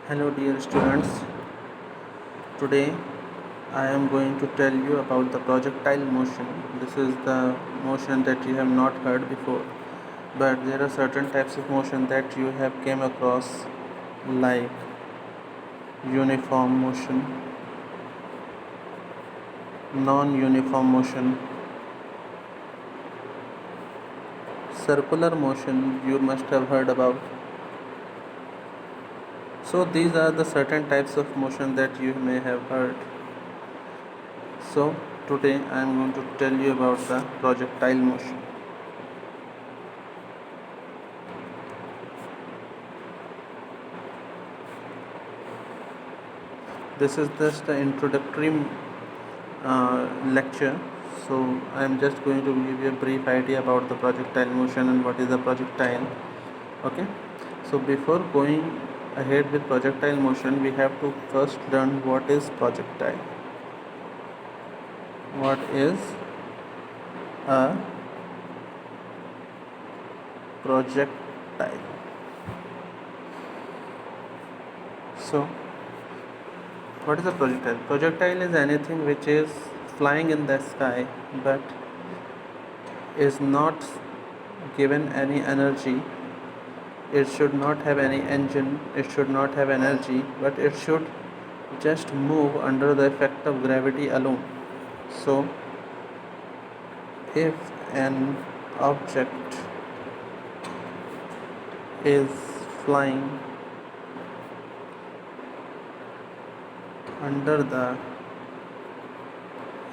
Hello dear students, today I am going to tell you about the projectile motion. This is the motion that you have not heard before, but there are certain types of motion that you have came across, like uniform motion, non-uniform motion, circular motion you must have heard about. So these are the certain types of motion that you may have heard. So today I am going to tell you about the projectile motion. This is just the introductory lecture. So I am just going to give you a brief idea about the projectile motion and what is a projectile. Okay. So before going ahead with projectile motion, we have to first learn what is projectile. What is a projectile? So what is a projectile? Projectile is anything which is flying in the sky but is not given any energy. It should not have any engine, it should not have energy, but it should just move under the effect of gravity alone. So if an object is flying under the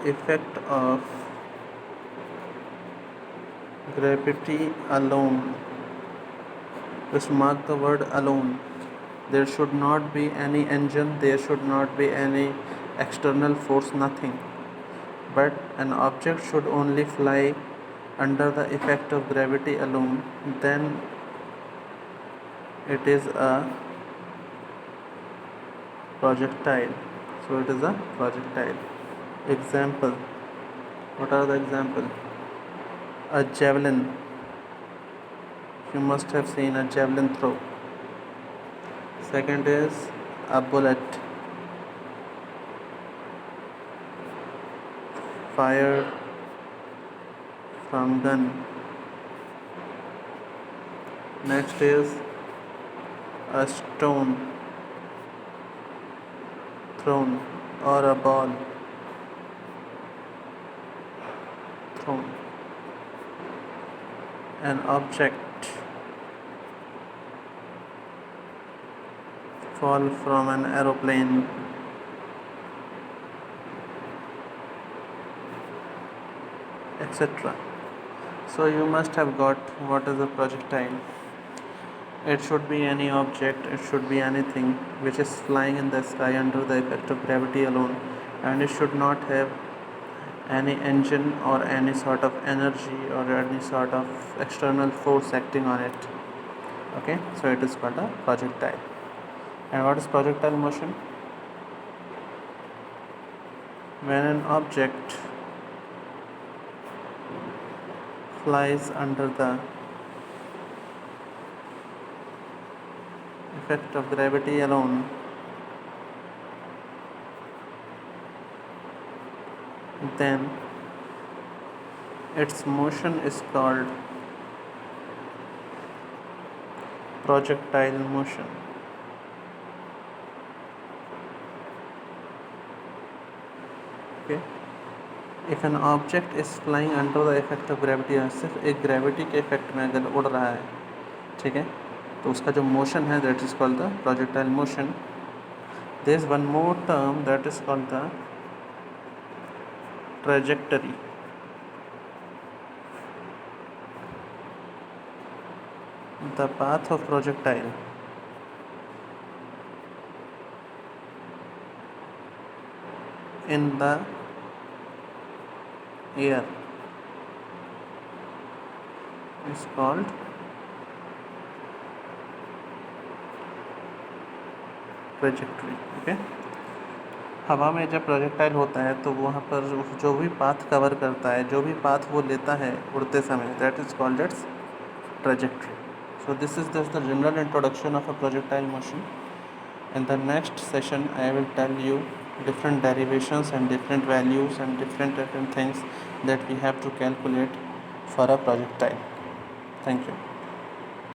effect of gravity alone, just mark the word alone. There should not be any engine, there should not be any external force, nothing. But an object should only fly under the effect of gravity alone, then it is a projectile. So it is a projectile. Example. What are the example? A javelin. You must have seen a javelin throw. Second is a bullet fired from gun. Next is a stone thrown or a ball thrown. An object fall from an aeroplane. Etc. So you must have got what is a projectile. It should be any object, it should be anything which is flying in the sky under the effect of gravity alone, and it should not have any engine or any sort of energy or any sort of external force acting on it. Okay, so it is called a projectile. And what is projectile motion? When an object flies under the effect of gravity alone, then its motion is called projectile motion. Okay. If an object is flying under the effect of gravity, सिर्फ एक gravity के effect में अगर उड़ रहा है, ठीक है, तो उसका जो motion है that is called the projectile motion. There is one more term that is called the trajectory. The path of projectile in the air is called trajectory. Okay. हवा में जब प्रोजेक्टाइल होता है तो वहाँ पर जो भी पाथ कवर करता है, जो भी पाथ वो लेता है उड़ते समय, that is called its trajectory. So this is just the general introduction of a projectile motion. In the next session, I will tell you different derivations and different values and different things that we have to calculate for a projectile. Thank you.